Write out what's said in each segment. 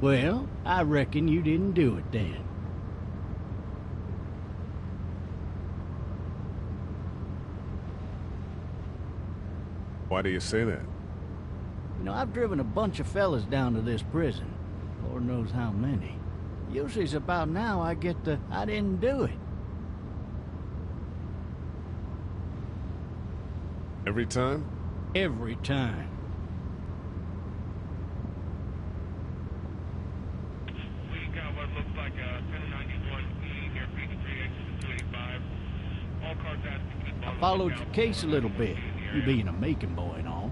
Well, I reckon you didn't do it then. Why do you say that? You know, I've driven a bunch of fellas down to this prison. Lord knows how many. Usually it's about now I get the, I didn't do it. Every time? Every time. We got what looks like a 1091E near Peachtree, exit 285. All cars asking to keep on I followed the your lookout case a for little bit, in the you area. being a Macon boy and all.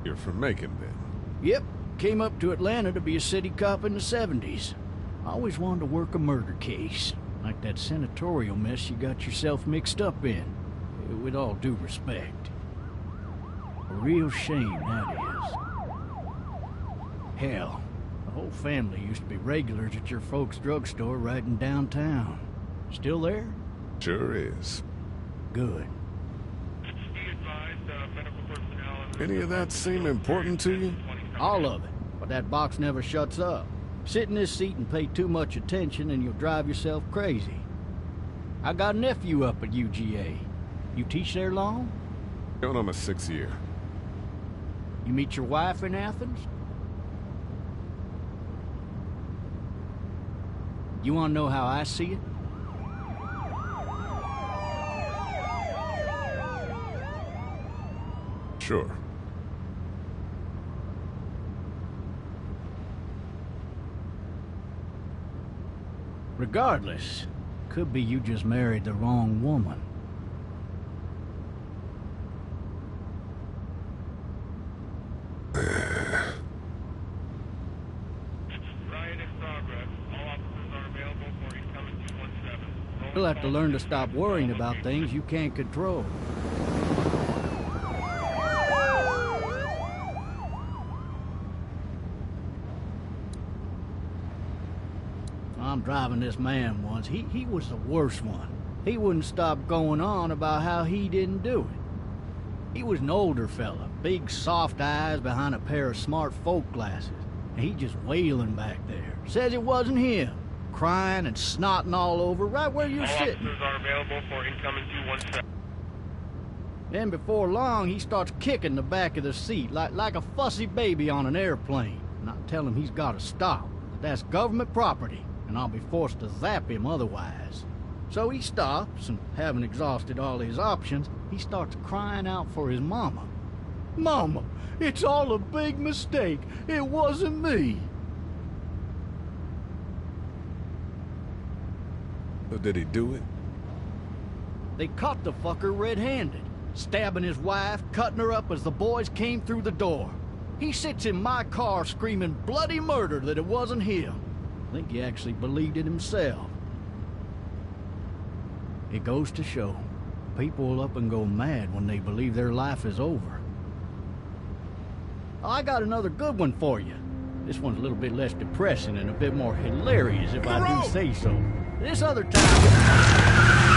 You're from Macon, then? Yep, came up to Atlanta to be a city cop in the 70s. I always wanted to work a murder case, like that senatorial mess you got yourself mixed up in, with all due respect. A real shame, that is. Hell, the whole family used to be regulars at your folks' drugstore right in downtown. Still there? Sure is. Good. Be advised, medical personnel and Any of that seem important to you? All of it, but that box never shuts up. Sit in this seat and pay too much attention and you'll drive yourself crazy. I got a nephew up at UGA. You teach there long? Going on my 6th year. You meet your wife in Athens? You want to know how I see it? Sure. Regardless, could be you just married the wrong woman. Riot in progress. All officers are available for incoming 217. You'll have to learn to stop worrying about things you can't control. I'm driving this man once. He was the worst one. He wouldn't stop going on about how he didn't do it. He was an older fella, big soft eyes behind a pair of smart folk glasses. And he just wailing back there. Says it wasn't him. Crying and snotting all over right where you're All sitting. officers are available for incoming 217. Then before long, he starts kicking the back of the seat like a fussy baby on an airplane. And I tell him he's got to stop. That that's government property, and I'll be forced to zap him otherwise. So he stops, and having exhausted all his options, he starts crying out for his mama. Mama, it's all a big mistake. It wasn't me. So did he do it? They caught the fucker red-handed, stabbing his wife, cutting her up as the boys came through the door. He sits in my car screaming bloody murder that it wasn't him. I think he actually believed it himself. It goes to show, people will up and go mad when they believe their life is over. I got another good one for you. This one's a little bit less depressing and a bit more hilarious if I do say so. This other time...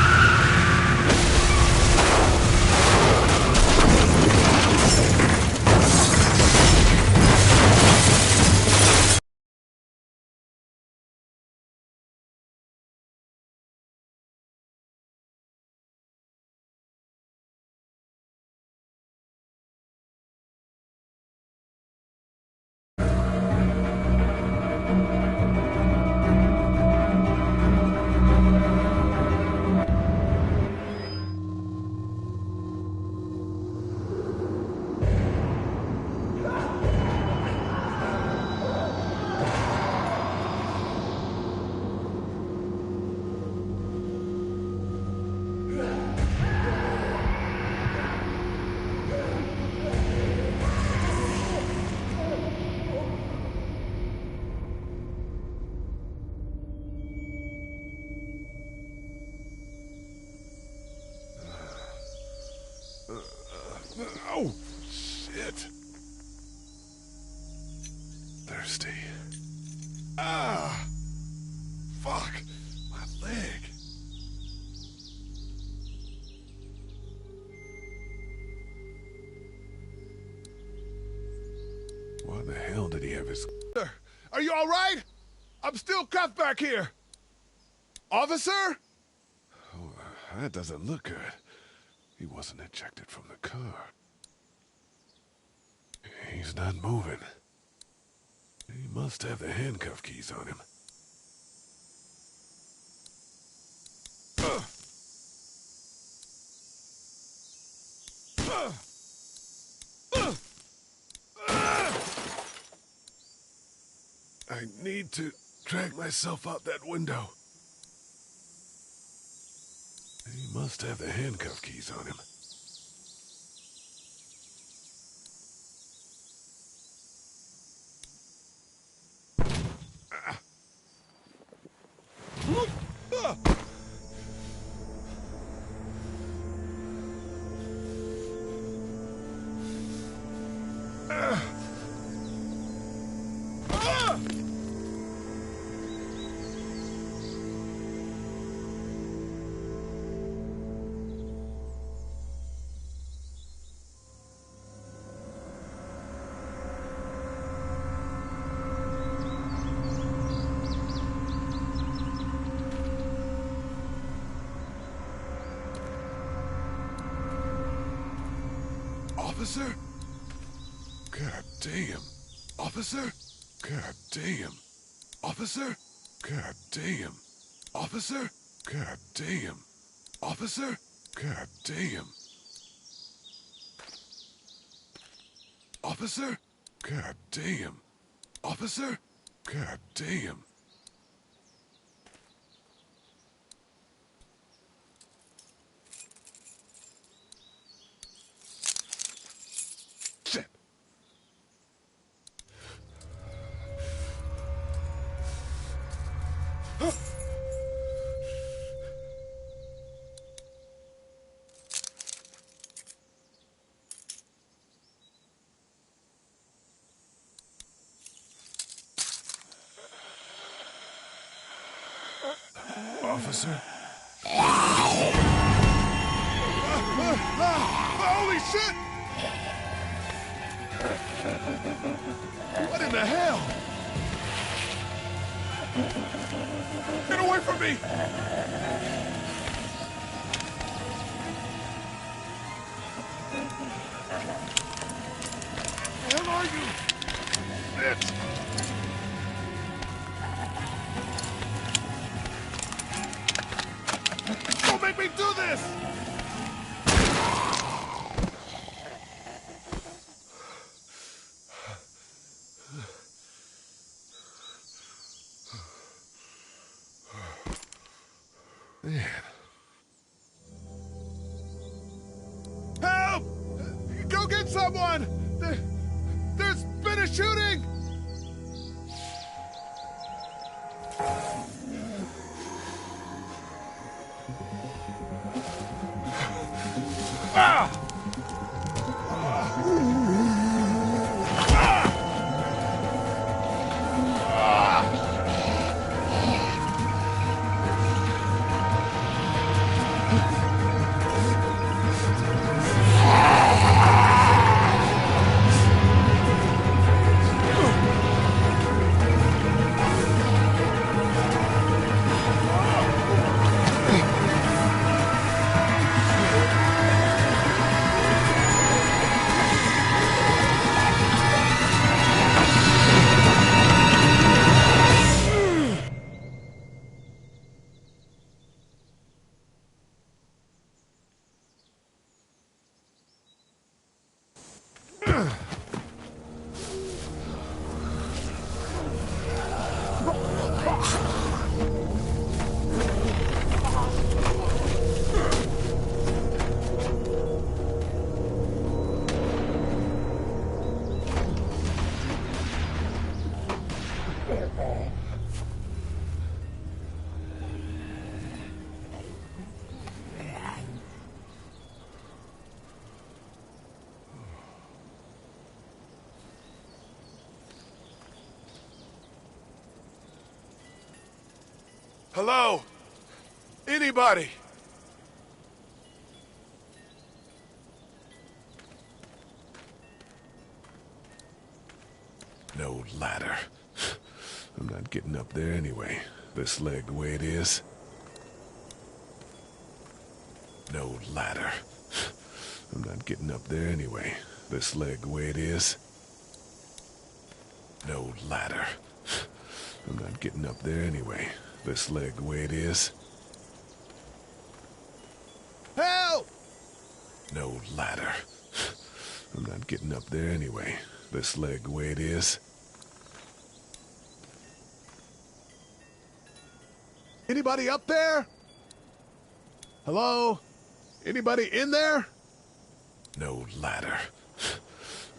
Oh, shit. Thirsty. Ah! Fuck! My leg. Why the hell did he have his... Are you all right? I'm still cuffed back here. Officer? Oh, that doesn't look good. He wasn't ejected from the car. He's not moving. He must have the handcuff keys on him. I need to drag myself out that window. He must have the handcuff keys on him. Officer? God damn. Officer? God damn. Officer? God damn. Officer? God damn. Officer? God damn. Officer? God damn. Officer? God damn. Shit. Officer? Holy shit! What in the hell? Get away from me! Where are you? Bitch! Don't make me do this! Man. Help! Go get someone! There's been a shooting! Ah! Hello? Anybody? No ladder. I'm not getting up there anyway. This leg the way it is. No ladder. I'm not getting up there anyway. This leg the way it is. No ladder. I'm not getting up there anyway. This leg the way it is. Help! No ladder. I'm not getting up there anyway. This leg the way it is. Anybody up there? Hello? Anybody in there? No ladder.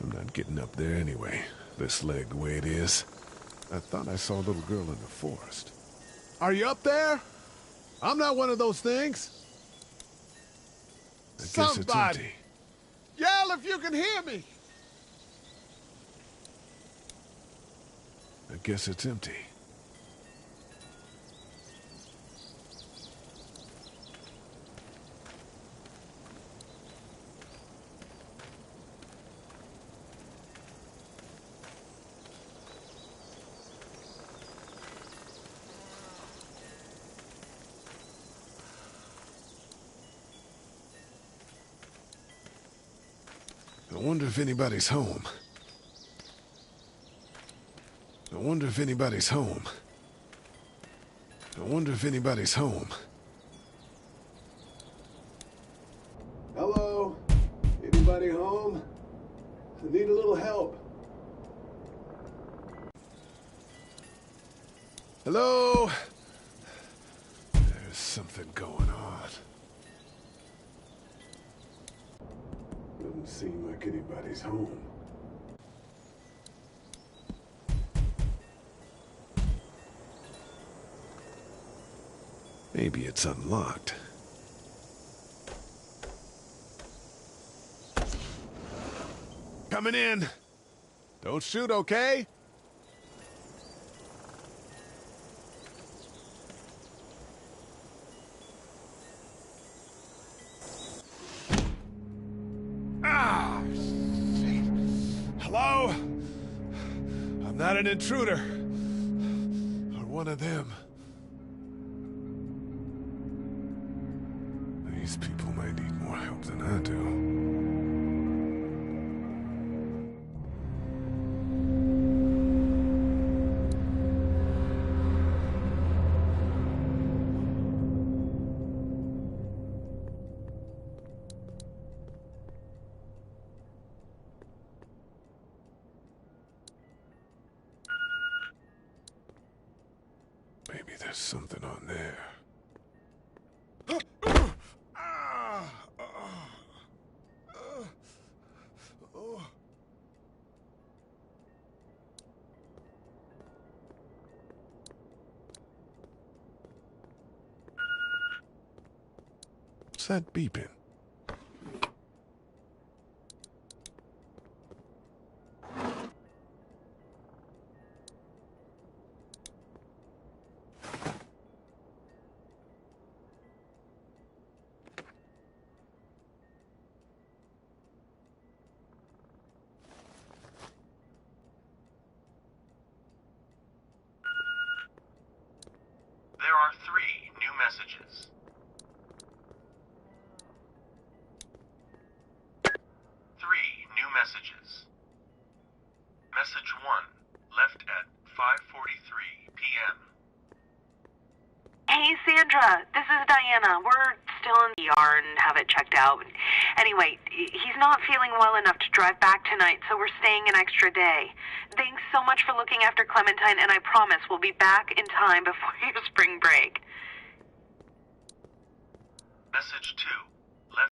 I'm not getting up there anyway. This leg the way it is. I thought I saw a little girl in the forest. Are you up there? I'm not one of those things. I guess Somebody. it's empty. Yell if you can hear me. I guess it's empty. I wonder if anybody's home. I wonder if anybody's home. I wonder if anybody's home. Hello? Anybody home? I need a little help. Hello? There's something going on. Doesn't seem like anybody's home. Maybe it's unlocked. Coming in. Don't shoot, okay? Ah, shit. Hello? I'm not an intruder. Or one of them. These people might need more help than I do. Maybe there's something on there. What's that beeping? There are 3 new messages. 3 new messages. Message 1, left at 5:43 p.m. Hey, Sandra, this is Diana. We're still in the ER and have it checked out. Anyway, he's not feeling well enough to drive back tonight, so we're staying an extra day. Thanks so much for looking after Clementine, and I promise we'll be back in time before your spring break. Message 2, left.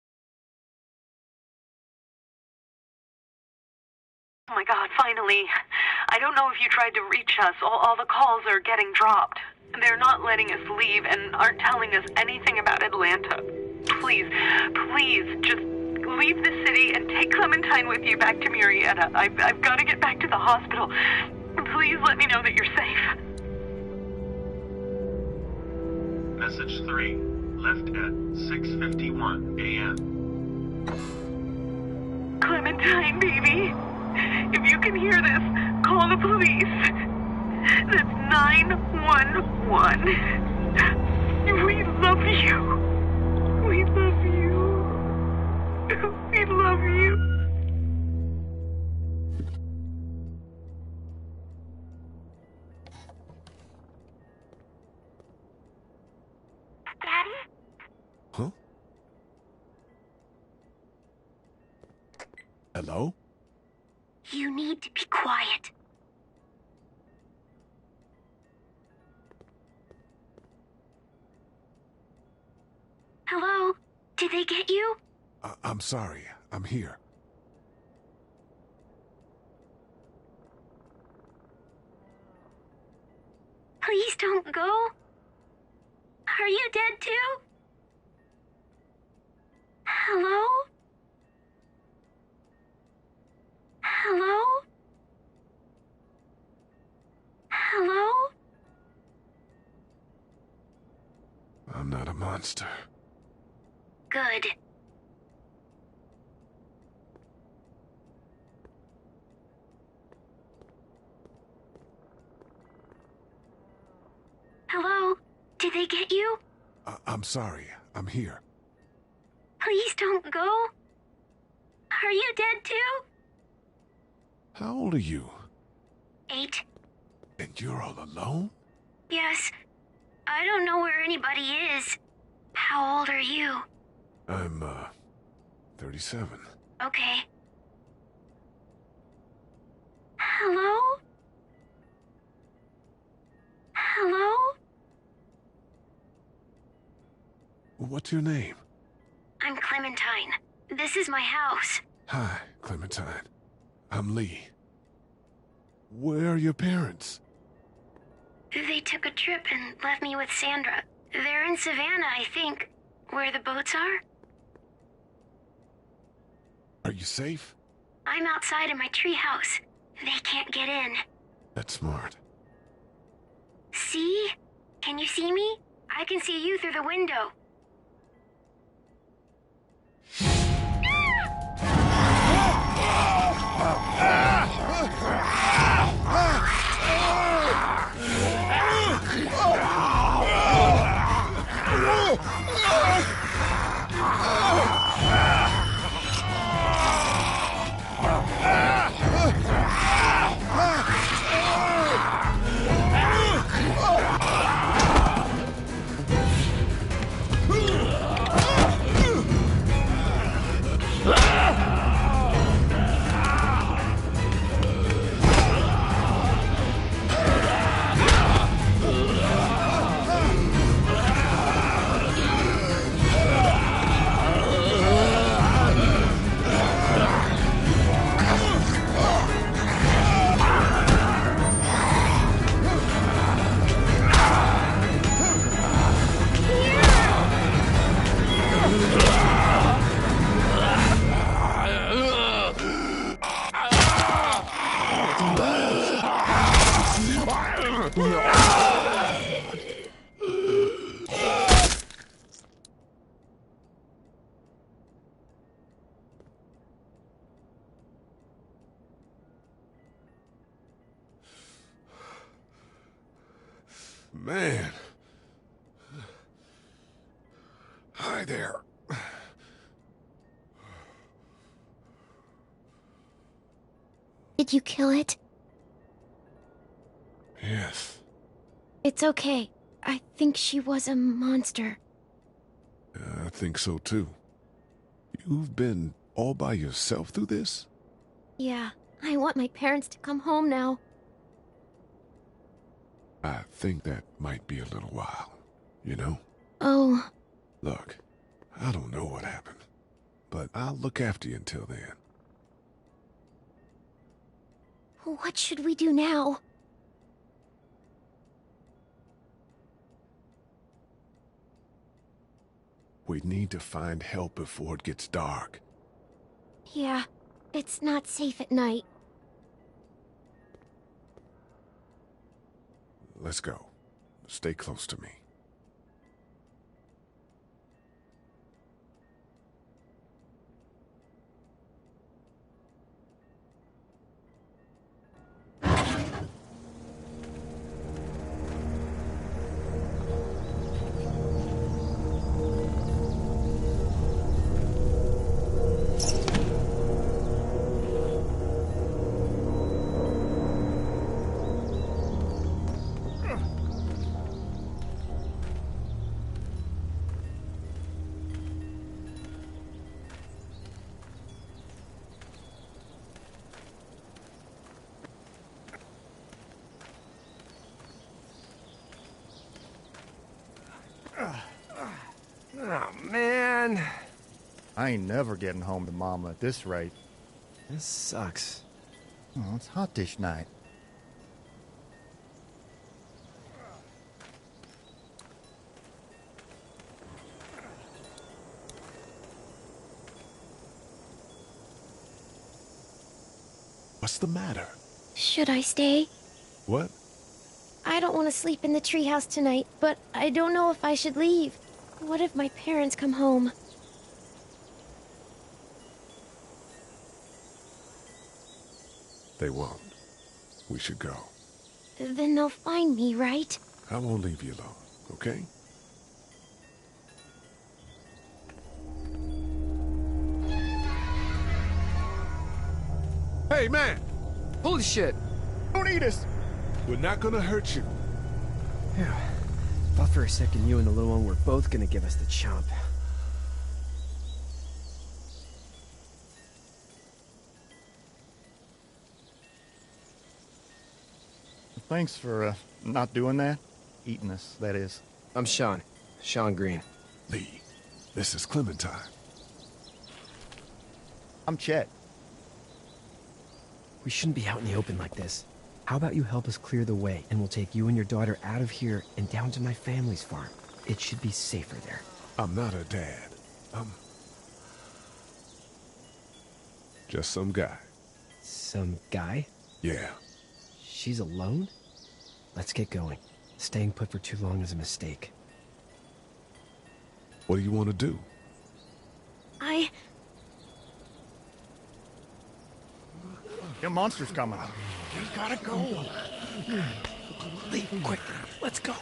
Oh my God, finally. I don't know if you tried to reach us. All the calls are getting dropped. They're not letting us leave and aren't telling us anything about Atlanta. Please, just leave the city and take Clementine with you back to Murrieta. I've got to get back to the hospital. Please let me know that you're safe. Message 3, left at 6:51 a.m. Clementine, baby. If you can hear this, call the police. That's 911. We love you. We love you. We love you. Daddy? Huh? Hello? You need to be quiet. Hello? Did they get you? I'm sorry. I'm here. Please don't go. Are you dead too? Hello? Hello? Hello? I'm not a monster. Good. Hello? Did they get you? I'm sorry. I'm here. Please don't go. Are you dead too? How old are you? 8. And you're all alone? Yes. I don't know where anybody is. How old are you? I'm, 37. Okay. Hello? Hello? What's your name? I'm Clementine. This is my house. Hi, Clementine. I'm Lee. Where are your parents? They took a trip and left me with Sandra. They're in Savannah, I think. Where the boats are? Are you safe? I'm outside in my treehouse. They can't get in. That's smart. See? Can you see me? I can see you through the window. Man. Hi there. Did you kill it? Yes. It's okay. I think she was a monster. I think so too. You've been all by yourself through this? Yeah, I want my parents to come home now. I think that might be a little while, you know? Oh. Look, I don't know what happened, but I'll look after you until then. What should we do now? We need to find help before it gets dark. Yeah, it's not safe at night. Let's go. Stay close to me. I ain't never getting home to Mama at this rate. This sucks. Oh, it's hot this night. What's the matter? Should I stay? What? I don't want to sleep in the treehouse tonight, but I don't know if I should leave. What if my parents come home? They won't. We should go. Then they'll find me, right? I won't leave you alone, okay? Hey, man! Holy shit! Don't eat us! We're not gonna hurt you. Yeah. Thought for a second you and the little one were both gonna give us the chomp. Thanks for, not doing that. Eating us, that is. I'm Sean. Sean Green. Lee, this is Clementine. I'm Chet. We shouldn't be out in the open like this. How about you help us clear the way, and we'll take you and your daughter out of here and down to my family's farm. It should be safer there. I'm not her dad. I'm just some guy. Some guy? Yeah. She's alone? Let's get going. Staying put for too long is a mistake. What do you want to do? Your monster's coming. We gotta go. Lee, quick. Let's go.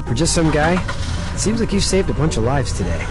For just some guy, it seems like you saved a bunch of lives today.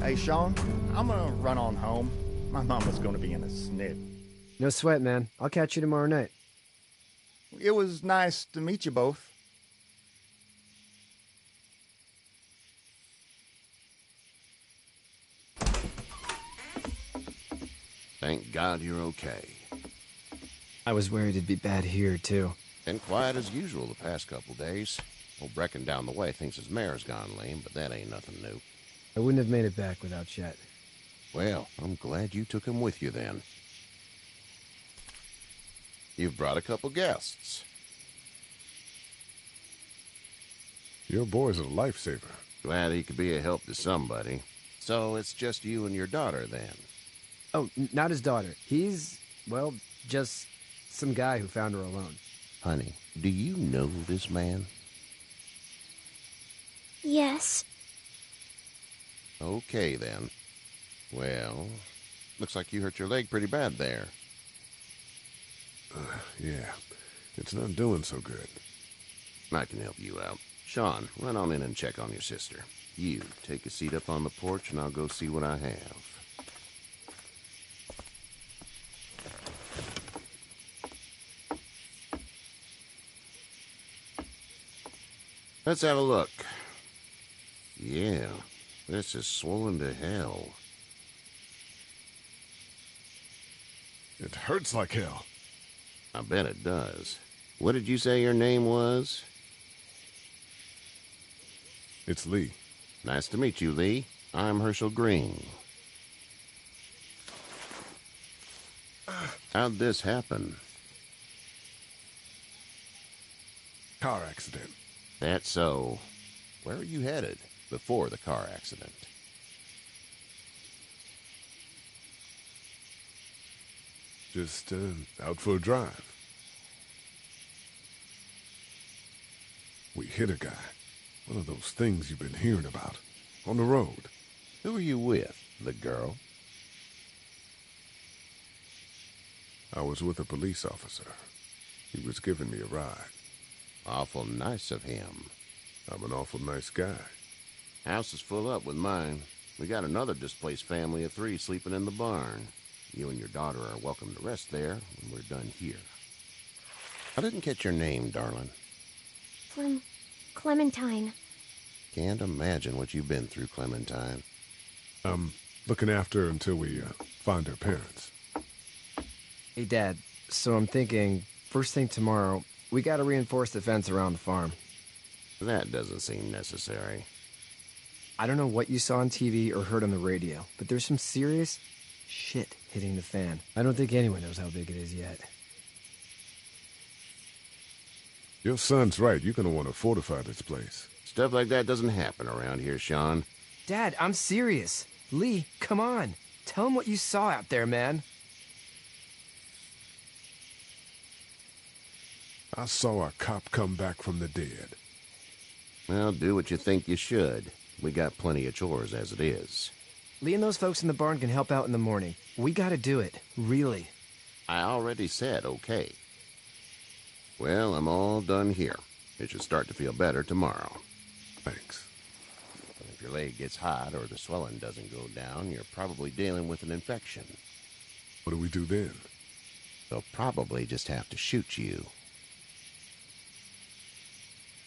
Hey, Sean, I'm gonna run on home. My mama's gonna be in a snit. No sweat, man. I'll catch you tomorrow night. It was nice to meet you both. Thank God you're okay. I was worried it'd be bad here, too. Been quiet as usual the past couple days. Old Brecken down the way thinks his mare's gone lame, but that ain't nothing new. I wouldn't have made it back without Chet. Well, I'm glad you took him with you then. You've brought a couple guests. Your boy's a lifesaver. Glad he could be a help to somebody. So it's just you and your daughter then? Oh, not his daughter. He's, well, just some guy who found her alone. Honey, do you know this man? Yes. Okay, then. Well, looks like you hurt your leg pretty bad there. Yeah, it's not doing so good. I can help you out. Sean, run on in and check on your sister. You, take a seat up on the porch and I'll go see what I have. Let's have a look. Yeah, this is swollen to hell. It hurts like hell. I bet it does. What did you say your name was? It's Lee. Nice to meet you, Lee. I'm Herschel Green. How'd this happen? Car accident. That's so. Where were you headed before the car accident? Just out for a drive. We hit a guy. One of those things you've been hearing about. On the road. Who were you with? The girl? I was with a police officer. He was giving me a ride. Awful nice of him. I'm an awful nice guy. House is full up with mine. We got another displaced family of 3 sleeping in the barn. You and your daughter are welcome to rest there when we're done here. I didn't catch your name, darling. Clementine. Can't imagine what you've been through, Clementine. I'm looking after her until we find her parents. Hey, Dad, so I'm thinking, first thing tomorrow, we gotta reinforce the fence around the farm. That doesn't seem necessary. I don't know what you saw on TV or heard on the radio, but there's some serious shit hitting the fan. I don't think anyone knows how big it is yet. Your son's right. You're gonna want to fortify this place. Stuff like that doesn't happen around here, Sean. Dad, I'm serious. Lee, come on. Tell him what you saw out there, man. I saw a cop come back from the dead. Well, do what you think you should. We got plenty of chores as it is. Lee and those folks in the barn can help out in the morning. We gotta do it. Really. I already said okay. Well, I'm all done here. It should start to feel better tomorrow. Thanks. If your leg gets hot or the swelling doesn't go down, you're probably dealing with an infection. What do we do then? They'll probably just have to shoot you.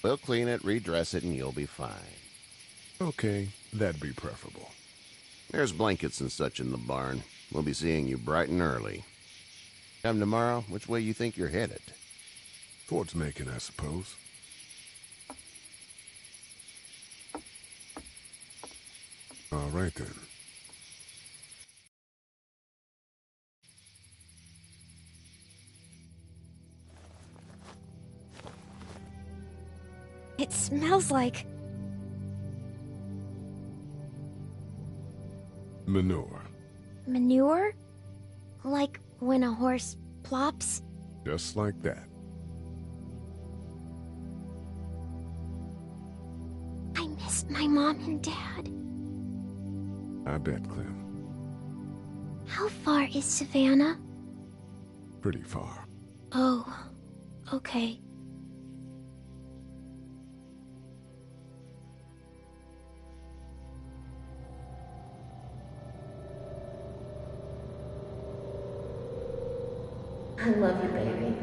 We'll clean it, redress it, and you'll be fine. Okay, that'd be preferable. There's blankets and such in the barn. We'll be seeing you bright and early. Come tomorrow, which way you think you're headed? Towards Macon, I suppose. All right, then. It smells like... Manure. manure? Like when a horse plops? Just like that. I miss my mom and dad. I bet, Clem. How far is Savannah? Pretty far. Oh, okay. I love you, baby.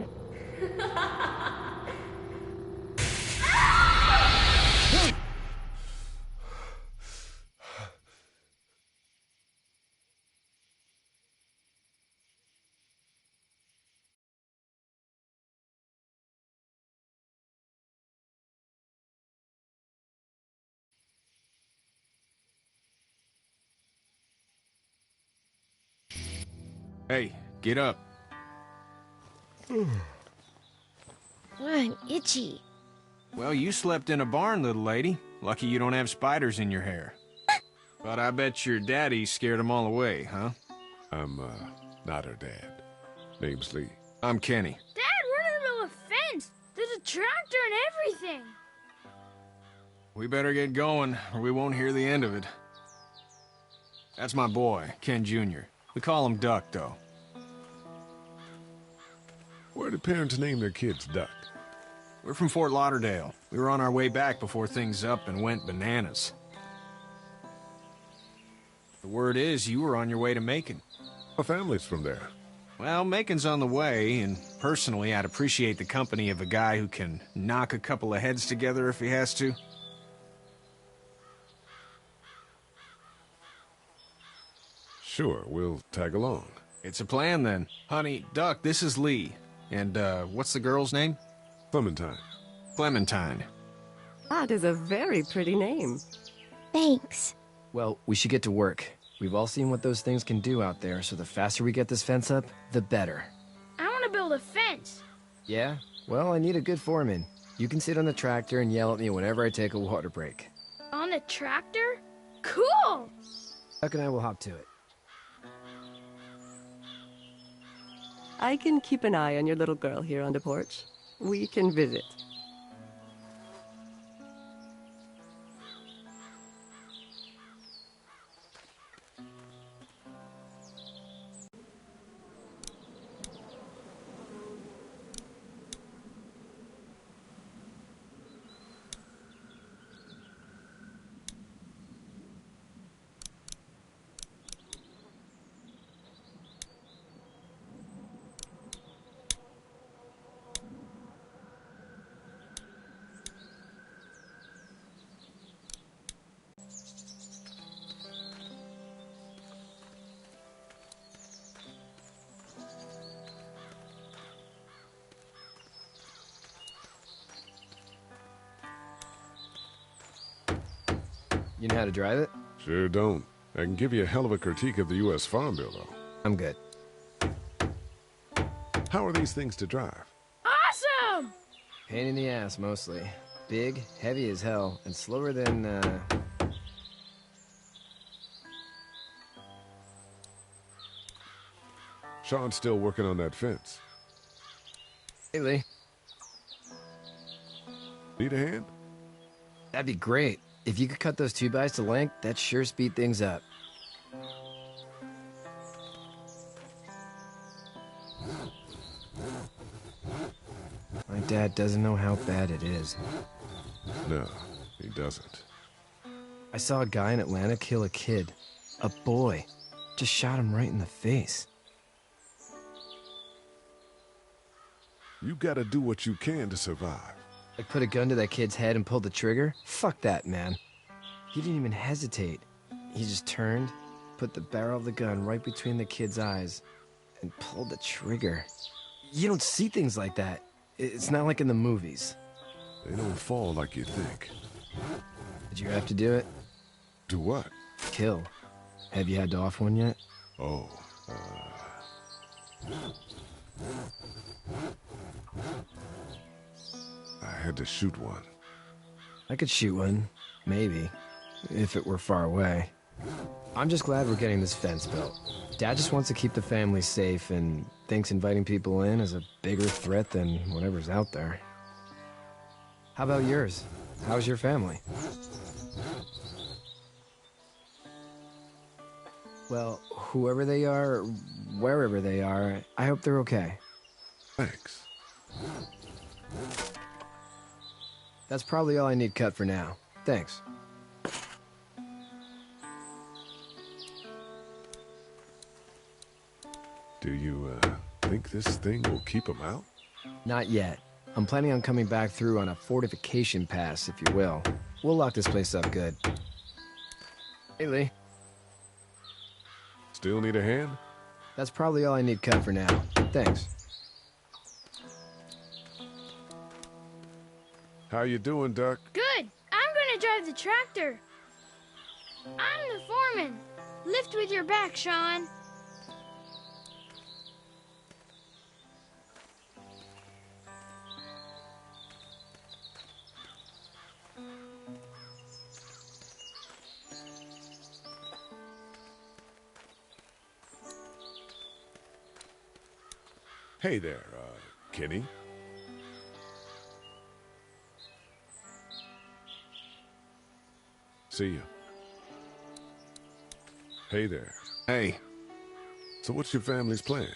Hey, get up. I'm itchy. Well, you slept in a barn, little lady. Lucky you don't have spiders in your hair. But I bet your daddy scared them all away, huh? I'm, not her dad. Name's Lee. I'm Kenny. Dad, we're into a fence. There's a tractor and everything. We better get going, or we won't hear the end of it. That's my boy, Ken Jr. We call him Duck, though. Where do parents name their kids Duck? We're from Fort Lauderdale. We were on our way back before things up and went bananas. The word is you were on your way to Macon. My family's from there. Well, Macon's on the way, and personally, I'd appreciate the company of a guy who can knock a couple of heads together if he has to. Sure, we'll tag along. It's a plan, then. Honey, Duck, this is Lee. And, what's the girl's name? Clementine. Clementine. That is a very pretty name. Thanks. Well, we should get to work. We've all seen what those things can do out there, so the faster we get this fence up, the better. I want to build a fence. Yeah? Well, I need a good foreman. You can sit on the tractor and yell at me whenever I take a water break. On the tractor? Cool! Huck and I will hop to it. I can keep an eye on your little girl here on the porch. We can visit. You know how to drive it? Sure don't. I can give you a hell of a critique of the U.S. Farm Bill, though. I'm good. How are these things to drive? Awesome! Pain in the ass, mostly. Big, heavy as hell, and slower than, Sean's still working on that fence. Hey, Lee. Need a hand? That'd be great. If you could cut those 2x to length, that'd sure speed things up. My dad doesn't know how bad it is. No, he doesn't. I saw a guy in Atlanta kill a kid. A boy. Just shot him right in the face. You gotta do what you can to survive. Like put a gun to that kid's head and pulled the trigger? Fuck that, man. He didn't even hesitate. He just turned, put the barrel of the gun right between the kid's eyes, and pulled the trigger. You don't see things like that. It's not like in the movies. They don't fall like you think. Did you have to do it? Do what? Kill. Have you had to off one yet? Oh, I had to shoot one. I could shoot one. Maybe. If it were far away. I'm just glad we're getting this fence built. Dad just wants to keep the family safe and thinks inviting people in is a bigger threat than whatever's out there. How about yours? How's your family? Well, whoever they are, wherever they are, I hope they're okay. Thanks. That's probably all I need cut for now. Thanks. Do you, think this thing will keep them out? Not yet. I'm planning on coming back through on a fortification pass, if you will. We'll lock this place up good. Hey, Lee. Still need a hand? That's probably all I need cut for now. Thanks. How you doing, Duck? Good. I'm gonna drive the tractor. I'm the foreman. Lift with your back, Sean. Hey there, Kenny. See ya. Hey there. Hey. So what's your family's plan?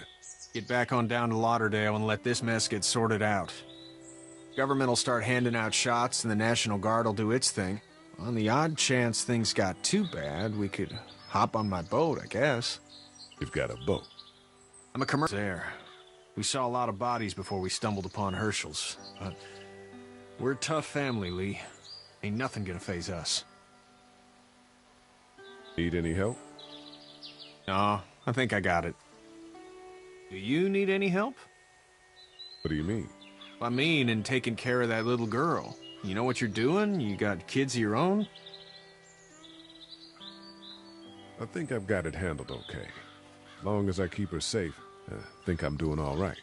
Get back on down to Lauderdale and let this mess get sorted out. Government will start handing out shots and the National Guard will do its thing. On the odd chance things got too bad, we could hop on my boat, I guess. You've got a boat? I'm a commercial there. We saw a lot of bodies before we stumbled upon Hershel's, but we're a tough family, Lee. Ain't nothing gonna faze us. Need any help? No, I think I got it. Do you need any help? What do you mean? I mean, in taking care of that little girl. You know what you're doing? You got kids of your own? I think I've got it handled okay. Long as I keep her safe, I think I'm doing all right.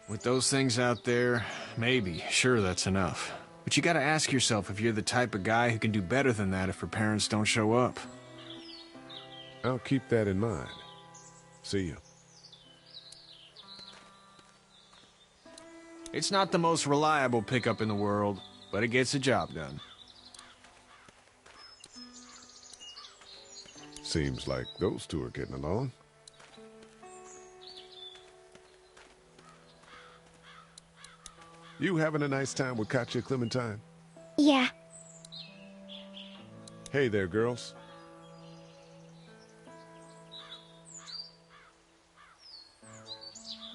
With those things out there, maybe. Sure, that's enough. But you gotta ask yourself if you're the type of guy who can do better than that if her parents don't show up. I'll keep that in mind. See you. It's not the most reliable pickup in the world, but it gets the job done. Seems like those two are getting along. You having a nice time with Katjaa, Clementine? Yeah. Hey there, girls.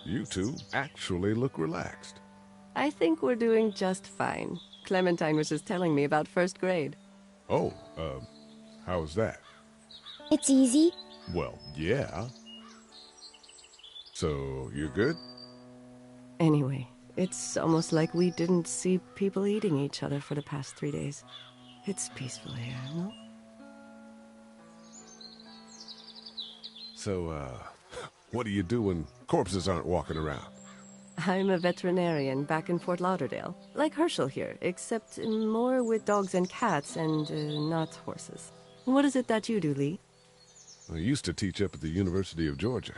You two actually look relaxed. I think we're doing just fine. Clementine was just telling me about first grade. Oh, how's that? It's easy. Well, yeah. So, you're good? Anyway, it's almost like we didn't see people eating each other for the past 3 days. It's peaceful here, no? So, what do you do when corpses aren't walking around? I'm a veterinarian back in Fort Lauderdale, like Herschel here, except more with dogs and cats and not horses. What is it that you do, Lee? I used to teach up at the University of Georgia.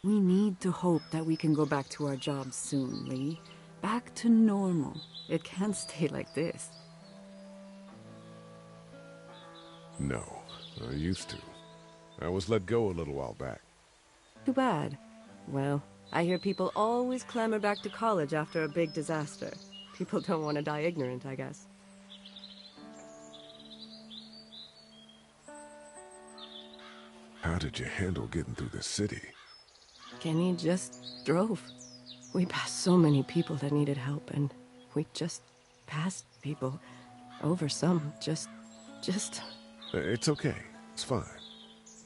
We need to hope that we can go back to our jobs soon, Lee. Back to normal. It can't stay like this. No, I used to. I was let go a little while back. Too bad. Well, I hear people always clamor back to college after a big disaster. People don't want to die ignorant, I guess. How did you handle getting through the city? Kenny just drove. We passed so many people that needed help, and we just passed people. Over some, just... It's okay. It's fine.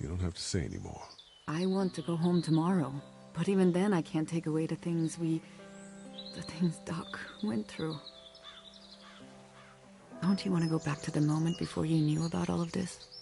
You don't have to say anymore. I want to go home tomorrow, but even then I can't take away the things Doc went through. Don't you want to go back to the moment before you knew about all of this?